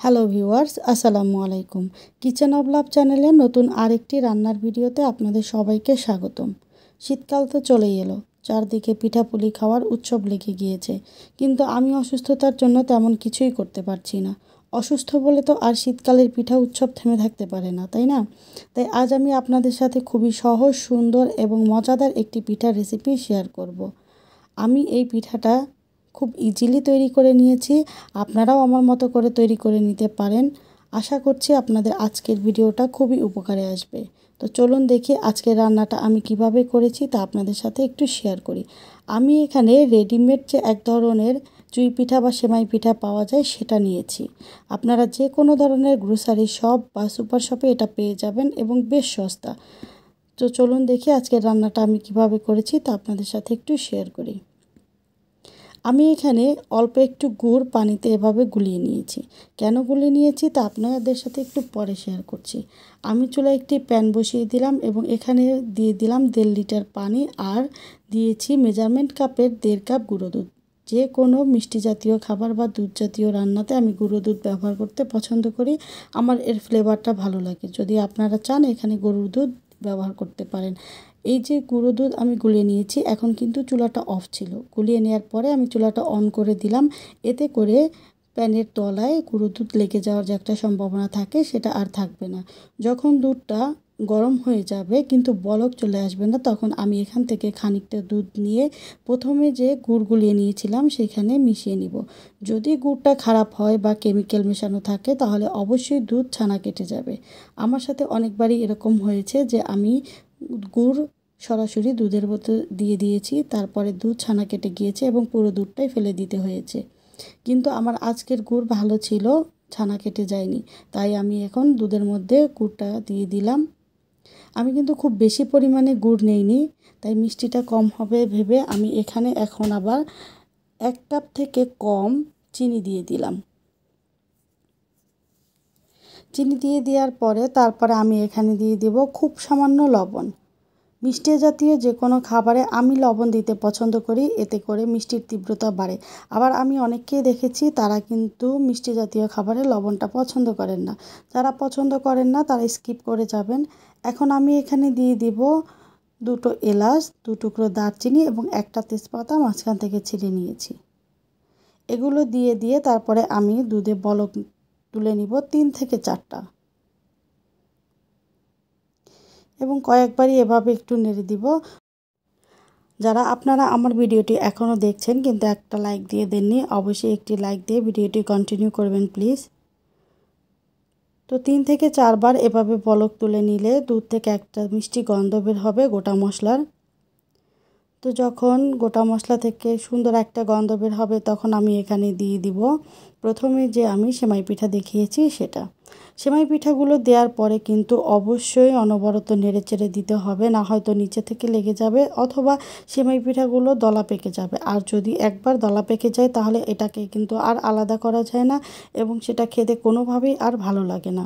Hello viewers, আসসালামু আলাইকুম। Kitchen of লাভ চ্যানেলে নতুন আরেকটি রান্নার ভিডিওতে আপনাদের সবাইকে স্বাগতম। শীতকাল তো চলেই এলো, চারদিকে পিঠাপুলি খাওয়ার উৎসব লেগে গিয়েছে, কিন্তু আমি অসুস্থতার জন্য তেমন কিছুই করতে পারছি না। অসুস্থ বলে তো আর শীতকালের পিঠা উৎসব থেমে থাকতে পারে না, তাই না? তাই আজ আমি আপনাদের সাথে খুবই সহজ, সুন্দর এবং মজাদার একটি পিঠার রেসিপি শেয়ার করব। আমি এই পিঠাটা খুব ইজিলি তৈরি করে নিয়েছি। আপনারাও আমার মতো করে তৈরি করে নিতে পারেন। আশা করছি আপনাদের আজকের ভিডিওটা খুবই উপকারে আসবে। তো চলুন দেখি আজকের রান্নাটা আমি কিভাবে করেছি তা আপনাদের সাথে একটু শেয়ার করি। আমি এখানে রেডিমেড যে এক ধরনের চুই পিঠা বা সেমাই পিঠা পাওয়া যায় সেটা নিয়েছি। আপনারা যে কোনো ধরনের গ্রোসারি শপ বা সুপার শপে এটা পেয়ে যাবেন এবং বেশ সস্তা। তো চলুন দেখি আজকের রান্নাটা আমি কিভাবে করেছি তা আপনাদের সাথে একটু শেয়ার করি। আমি এখানে অল্প একটু গুড় পানিতে এভাবে গুলিয়ে নিয়েছি। কেন গুলিয়ে নিয়েছি তা আপনাদের সাথে একটু পরে শেয়ার করছি। আমি চুলায় একটি প্যান বসিয়ে দিলাম এবং এখানে দিয়ে দিলাম 1.5 লিটার পানি আর দিয়েছি মেজারমেন্ট কাপের 1.5 কাপ গুঁড়ো দুধ। যে কোনো মিষ্টি জাতীয় খাবার বা দুধ জাতীয় রান্নাতে আমি গুঁড়ো দুধ ব্যবহার করতে পছন্দ করি। আমার এর ফ্লেভারটা ভালো লাগে। যদি আপনারা চান এখানে গরুর দুধ ব্যবহার করতে পারেন। এই যে গুঁড়ো দুধ আমি গুলিয়ে নিয়েছি, এখন কিন্তু চুলাটা অফ ছিল। গুলিয়ে নেওয়ার পরে আমি চুলাটা অন করে দিলাম। এতে করে প্যানের তলায় গুঁড়ো দুধ লেগে যাওয়ার যে একটা সম্ভাবনা থাকে সেটা আর থাকবে না। যখন দুধটা গরম হয়ে যাবে কিন্তু বলক চলে আসবে না, তখন আমি এখান থেকে খানিকটা দুধ নিয়ে প্রথমে যে গুড় গুলিয়ে নিয়েছিলাম সেখানে মিশিয়ে নিব। যদি গুড়টা খারাপ হয় বা কেমিক্যাল মেশানো থাকে তাহলে অবশ্যই দুধ ছানা কেটে যাবে। আমার সাথে অনেকবারই এরকম হয়েছে যে আমি গুড় সরাসরি দুধের বোতল দিয়ে দিয়েছি, তারপরে দুধ ছানা কেটে গিয়েছে এবং পুরো দুধটাই ফেলে দিতে হয়েছে। কিন্তু আমার আজকের গুড় ভালো ছিল, ছানা কেটে যায়নি। তাই আমি এখন দুধের মধ্যে গুড়টা দিয়ে দিলাম। আমি কিন্তু খুব বেশি পরিমাণে গুড় নেইনি, তাই মিষ্টিটা কম হবে ভেবে আমি এখানে এখন আবার 1 কাপ থেকে কম চিনি দিয়ে দিলাম। চিনি দিয়ে দেওয়ার পরে তারপরে আমি এখানে দিয়ে দেব খুব সামান্য লবণ। মিষ্টি জাতীয় যে কোনো খাবারে আমি লবণ দিতে পছন্দ করি, এতে করে মিষ্টির তীব্রতা বাড়ে। আবার আমি অনেককেই দেখেছি তারা কিন্তু মিষ্টি জাতীয় খাবারে লবণটা পছন্দ করেন না। যারা পছন্দ করেন না তারা স্কিপ করে যাবেন। এখন আমি এখানে দিয়ে দিব 2টো এলাচ, 2 টুকরো দারচিনি এবং একটা তেজপাতা মাঝখান থেকে ছিঁড়ে নিয়েছি। এগুলো দিয়ে তারপরে আমি দুধে বলক তুলে নিব 3 থেকে 4টা এবং কয়েকবারই এভাবে একটু নেড়ে দিব। যারা আপনারা আমার ভিডিওটি এখনও দেখছেন কিন্তু একটা লাইক দিয়ে দেননি, অবশ্যই একটি লাইক দিয়ে ভিডিওটি কন্টিনিউ করবেন প্লিজ। তো 3 থেকে 4 বার এভাবে বলক তুলে নিলে দুধ থেকে একটা মিষ্টি গন্ধ বের হবে গোটা মশলার। তো যখন গোটা মশলা থেকে সুন্দর একটা গন্ধ বের হবে তখন আমি এখানে দিয়ে দিব প্রথমে যে আমি সেমাই পিঠা দেখিয়েছি সেটা। সেমাই পিঠাগুলো দেওয়ার পরে কিন্তু অবশ্যই অনবরত নেড়েচেড়ে দিতে হবে, না হয়তো নিচে থেকে লেগে যাবে অথবা সেমাই পিঠাগুলো দলা পেকে যাবে। আর যদি একবার দলা পেকে যায় তাহলে এটাকে কিন্তু আর আলাদা করা যায় না এবং সেটা খেতে কোনোভাবেই আর ভালো লাগে না।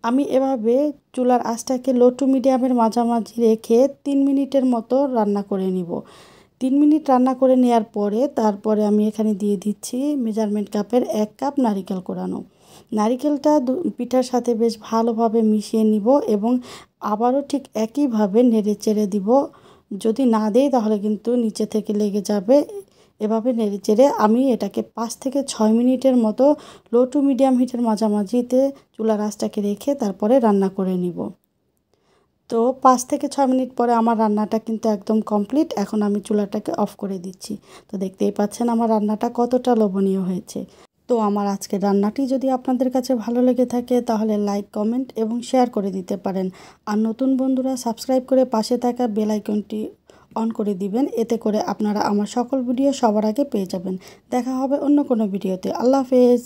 আমি এভাবে চুলার আঁচটাকে লো টু মিডিয়ামের মাঝামাঝি রেখে 3 মিনিটের মতো রান্না করে নিব। 3 মিনিট রান্না করে নেওয়ার পরে তারপরে আমি এখানে দিয়ে দিচ্ছি মেজারমেন্ট কাপের 1 কাপ নারিকেল কোরানো। নারিকেলটা পিঠার সাথে বেশ ভালোভাবে মিশিয়ে নিব এবং আবারও ঠিক একইভাবে নেড়েচেড়ে দিব। যদি না দেই তাহলে কিন্তু নিচে থেকে লেগে যাবে। এভাবে নেড়েচেড়ে আমি এটাকে 5 থেকে 6 মিনিটের মতো লো টু মিডিয়াম হিটের মাঝামাঝিতে চুলার আঁচটাকে রেখে তারপরে রান্না করে নিব। তো 5 থেকে 6 মিনিট পরে আমার রান্নাটা কিন্তু একদম কমপ্লিট। এখন আমি চুলাটাকে অফ করে দিচ্ছি। তো দেখতেই পাচ্ছেন আমার রান্নাটা কতটা লোভনীয় হয়েছে। তো আমার আজকের রান্নাটি যদি আপনাদের কাছে ভালো লেগে থাকে তাহলে লাইক, কমেন্ট এবং শেয়ার করে দিতে পারেন। আর নতুন বন্ধুরা সাবস্ক্রাইব করে পাশে থাকা বেল আইকনটি অন করে দিবেন, এতে করে আপনারা আমার সকল ভিডিও সবার আগে পেয়ে যাবেন। দেখা হবে অন্য কোনো ভিডিওতে। আল্লাহ হাফেজ।